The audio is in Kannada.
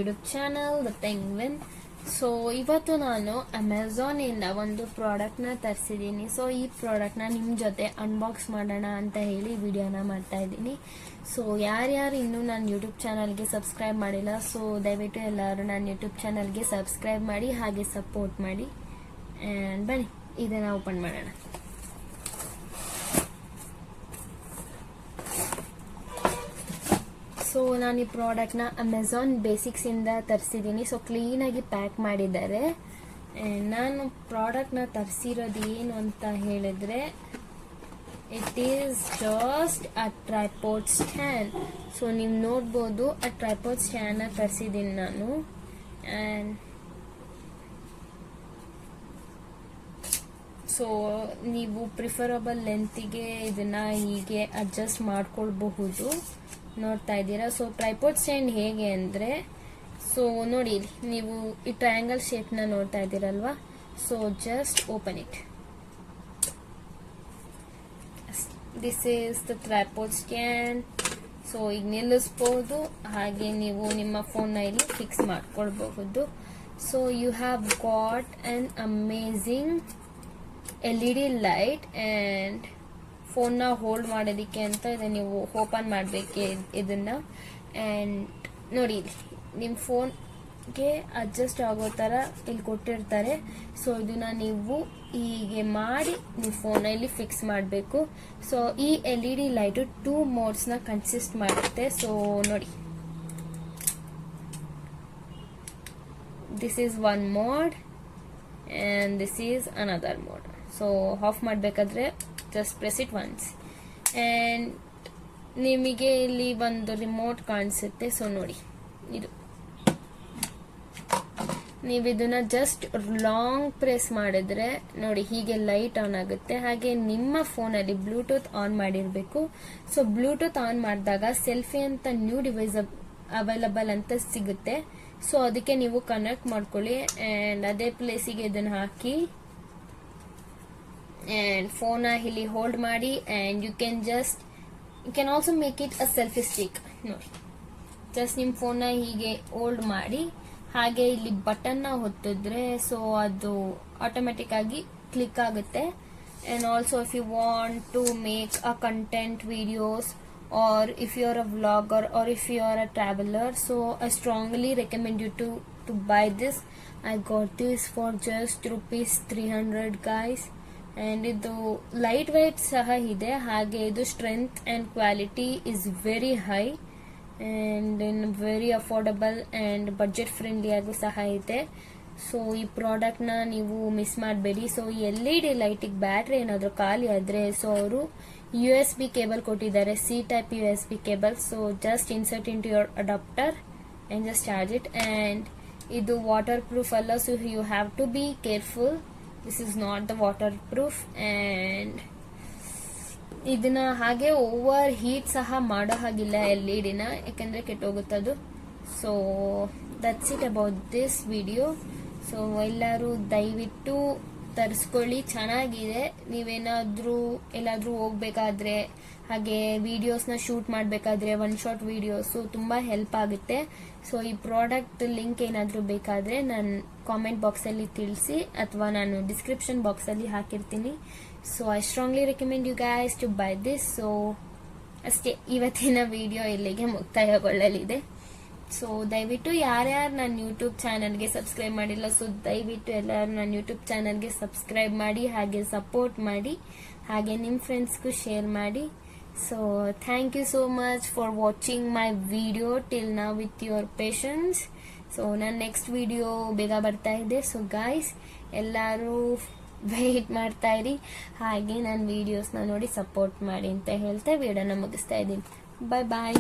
YouTube channel the penguin. So ಇವತ್ತು ನಾನು ಅಮೆಝಾನ್ ಇಂದ ಒಂದು ಪ್ರಾಡಕ್ಟ್ ನ ತರಿಸಿದ್ದೀನಿ. ಸೊ ಈ ಪ್ರಾಡಕ್ಟ್ ನ ನಿಮ್ ಜೊತೆ ಅನ್ಬಾಕ್ಸ್ ಮಾಡೋಣ ಅಂತ ಹೇಳಿ ವಿಡಿಯೋನ ಮಾಡ್ತಾ ಇದ್ದೀನಿ. ಸೊ ಯಾರ್ಯಾರು ಇನ್ನೂ ನನ್ನ ಯೂಟ್ಯೂಬ್ ಚಾನಲ್ಗೆ ಸಬ್ಸ್ಕ್ರೈಬ್ ಮಾಡಿಲ್ಲ, ಸೊ ದಯವಿಟ್ಟು ಎಲ್ಲರೂ ನನ್ನ ಯೂಟ್ಯೂಬ್ ಚಾನಲ್ಗೆ ಸಬ್ಸ್ಕ್ರೈಬ್ ಮಾಡಿ ಹಾಗೆ ಸಪೋರ್ಟ್ ಮಾಡಿ. ಅಂಡ್ ಬನ್ನಿ ಇದನ್ನ ಓಪನ್ ಮಾಡೋಣ. ಸೊ ನಾನು ಈ ಪ್ರಾಡಕ್ಟ್ನ ಅಮೆಝಾನ್ ಬೇಸಿಕ್ಸ್ ಇಂದ ತರಿಸಿದ್ದೀನಿ. ಸೊ ಕ್ಲೀನ್ ಆಗಿ ಪ್ಯಾಕ್ ಮಾಡಿದ್ದಾರೆ. ನಾನು ಪ್ರಾಡಕ್ಟ್ನ ತರಿಸಿರೋದು ಏನು ಅಂತ ಹೇಳಿದ್ರೆ, it is just a tripod stand. So ನೀವು ನೋಡ್ಬೋದು, ಆ ಟ್ರೈಪಾಡ್ ಸ್ಟ್ಯಾಂಡ್ನ ತರಿಸಿದ್ದೀನಿ ನಾನು. ಆ್ಯಂಡ್ ಸೊ ನೀವು ಪ್ರಿಫರಬಲ್ ಲೆಂತಿಗೆ ಇದನ್ನ ಹೀಗೆ ಅಡ್ಜಸ್ಟ್ ಮಾಡ್ಕೊಳ್ಬಹುದು. ನೋಡ್ತಾ ಇದ್ದೀರಾ. ಸೊ ಟ್ರೈಪಾಡ್ ಸ್ಟ್ಯಾಂಡ್ ಹೇಗೆ ಅಂದ್ರೆ, ಸೊ ನೋಡಿ ನೀವು ಈ ಟ್ರಯಾಂಗಲ್ ಶೇಪ್ ನ ನೋಡ್ತಾ ಇದ್ದೀರಲ್ವಾ. So just open it. This is the tripod stand. So ಈಗ ನಿಲ್ಲಿಸಬಹುದು, ಹಾಗೆ ನೀವು ನಿಮ್ಮ ಫೋನ್ ನ ಇಲ್ಲಿ ಫಿಕ್ಸ್ ಮಾಡ್ಕೊಳ್ಬಹುದು. So you have got an amazing LED light and phone ನ ಹೋಲ್ಡ್ ಮಾಡೋದಿಕ್ಕೆ ಅಂತ ಇದೆ. ನೀವು ಓಪನ್ ಮಾಡಬೇಕು ಇದನ್ನ. ಅಂಡ್ ನೋಡಿ, ನಿಮ್ಮ ಫೋನ್ಗೆ ಅಡ್ಜಸ್ಟ್ ಆಗೋ ತರ ಇಲ್ಲಿ ಕೊಟ್ಟಿರ್ತಾರೆ. ಸೊ ಇದನ್ನ ನೀವು ಹೀಗೆ ಮಾಡಿ ನಿಮ್ಮ ಫೋನ್ ಇಲ್ಲಿ ಫಿಕ್ಸ್ ಮಾಡಬೇಕು. ಸೊ ಈ LED ಲೈಟ್ 2 ಮೋಡ್ಸ್ ನ ಕನ್ಸಿಸ್ಟ್ ಮಾಡುತ್ತೆ. ಸೊ ನೋಡಿ, this is one mode and this is another mode. So of ಮಾಡಬೇಕಾದ್ರೆ just press it once and ನಿಮಗೆ ಇಲ್ಲಿ ಒಂದು ರಿಮೋಟ್ ಕಾಣಿಸುತ್ತೆ. ಸೊ ನೋಡಿ, ಇದು ನೀವು ಇದನ್ನ ಜಸ್ಟ್ ಲಾಂಗ್ ಪ್ರೆಸ್ ಮಾಡಿದ್ರೆ ನೋಡಿ ಹೀಗೆ ಲೈಟ್ ಆನ್ ಆಗುತ್ತೆ. ಹಾಗೆ ನಿಮ್ಮ ಫೋನಲ್ಲಿ ಬ್ಲೂಟೂತ್ ಆನ್ ಮಾಡಿರಬೇಕು. ಸೊ ಬ್ಲೂಟೂತ್ ಆನ್ ಮಾಡಿದಾಗ ಸೆಲ್ಫಿ ಅಂತ ನ್ಯೂ ಡಿವೈಸ್ ಅವೈಲಬಲ್ ಅಂತ ಸಿಗುತ್ತೆ. ಸೊ ಅದಕ್ಕೆ ನೀವು ಕನೆಕ್ಟ್ ಮಾಡ್ಕೊಳ್ಳಿ ಅಂಡ್ ಅದೇ ಪ್ಲೇಸಿಗೆ ಇದನ್ನ ಹಾಕಿ and phone ಇಲ್ಲಿ ಹೋಲ್ಡ್ ಮಾಡಿ and you can also make it a selfie stick. ನೋಡಿ, ಜಸ್ಟ್ ನಿಮ್ಮ ಫೋನ್ ಹೀಗೆ ಹೋಲ್ಡ್ ಮಾಡಿ ಹಾಗೆ ಇಲ್ಲಿ ಬಟನ್ ನ ಒತ್ತಿದ್ರೆ ಸೊ ಅದು ಆಟೋಮೆಟಿಕ್ ಆಗಿ ಕ್ಲಿಕ್ ಆಗುತ್ತೆ. and also if you want to make a content videos or if you are a vlogger or if you are a traveler, so I strongly recommend you to buy this. I got this for just ₹300 guys. and ಇದು ಲೈಟ್ ವೇಟ್ ಸಹ ಇದೆ, ಹಾಗೆ ಇದು strength and quality is very high and in very affordable and budget friendly ಆಗು ಸಹ ಇದೆ. ಸೊ ಈ ಪ್ರಾಡಕ್ಟ್ ನ ನೀವು ಮಿಸ್ ಮಾಡಬೇಡಿ. ಸೊ LED ಲೈಟಿಗೆ ಬ್ಯಾಟ್ರಿ ಏನಾದ್ರು ಖಾಲಿ ಆದ್ರೆ ಸೊ ಅವರು USB ಕೇಬಲ್ ಕೊಟ್ಟಿದ್ದಾರೆ, C type USB cable. So just insert into your adapter and just charge it. And ಇದು ವಾಟರ್ ಪ್ರೂಫ್ ಅಲ್ಲ, so you have to be careful. This is not the waterproof and ಇದನ್ನ ಹಾಗೆ ಓವರ್ ಹೀಟ್ ಸಹ ಮಾಡೋ ಹಾಗಿಲ್ಲ LED ನ, ಯಾಕಂದ್ರೆ ಕೆಟ್ಟೋಗುತ್ತದು. So that's it about this video. So ಎಲ್ಲರೂ ದಯವಿಟ್ಟು ತರಿಸ್ಕೊಳ್ಳಿ, ಚೆನ್ನಾಗಿದೆ. ಎಲ್ಲಾದ್ರೂ ಹೋಗ್ಬೇಕಾದ್ರೆ ಹಾಗೆ ವಿಡಿಯೋಸ್ನ ಶೂಟ್ ಮಾಡಬೇಕಾದ್ರೆ ಒನ್ ಶಾಟ್ ವಿಡಿಯೋಸ್ ತುಂಬಾ ಹೆಲ್ಪ್ ಆಗುತ್ತೆ. ಸೊ ಈ ಪ್ರಾಡಕ್ಟ್ ಲಿಂಕ್ ಏನಾದರೂ ಬೇಕಾದ್ರೆ ನಾನು ಕಾಮೆಂಟ್ ಬಾಕ್ಸ್ ಅಲ್ಲಿ ತಿಳಿಸಿ ಅಥವಾ ನಾನು ಡಿಸ್ಕ್ರಿಪ್ಷನ್ ಬಾಕ್ಸ್ ಅಲ್ಲಿ ಹಾಕಿರ್ತೀನಿ. So I strongly recommend you guys to buy this. So ಅಷ್ಟೇ, ಇವತ್ತಿನ ವಿಡಿಯೋ ಇಲ್ಲಿಗೆ ಮುಕ್ತಾಯಗೊಳ್ಳಲಿದೆ. ಸೊ ದಯವಿಟ್ಟು ಯಾರ್ಯಾರು ನನ್ನ ಯೂಟ್ಯೂಬ್ ಚಾನಲ್ಗೆ ಸಬ್ಸ್ಕ್ರೈಬ್ ಮಾಡಿಲ್ಲ, ಸೊ ದಯವಿಟ್ಟು ಎಲ್ಲರೂ ನನ್ನ ಯೂಟ್ಯೂಬ್ ಚಾನಲ್ಗೆ ಸಬ್ಸ್ಕ್ರೈಬ್ ಮಾಡಿ ಹಾಗೆ ಸಪೋರ್ಟ್ ಮಾಡಿ ಹಾಗೆ ನಿಮ್ಮ ಫ್ರೆಂಡ್ಸ್ಗೂ ಶೇರ್ ಮಾಡಿ. So thank you so much for watching my video till now with your patience. So ನನ್ನ ನೆಕ್ಸ್ಟ್ ವಿಡಿಯೋ ಬೇಗ ಬರ್ತಾ ಇದೆ. ಸೊ ಗೈಸ್ ಎಲ್ಲರೂ ವೆಯ್ಟ್ ಮಾಡ್ತಾ ಇರಿ, ಹಾಗೆ ನನ್ನ ವಿಡಿಯೋಸ್ನ ನೋಡಿ ಸಪೋರ್ಟ್ ಮಾಡಿ ಅಂತ ಹೇಳ್ತಾ ವಿಡಿಯೋನ ಮುಗಿಸ್ತಾ ಇದ್ದೀನಿ. ಬಾಯ್ ಬಾಯ್.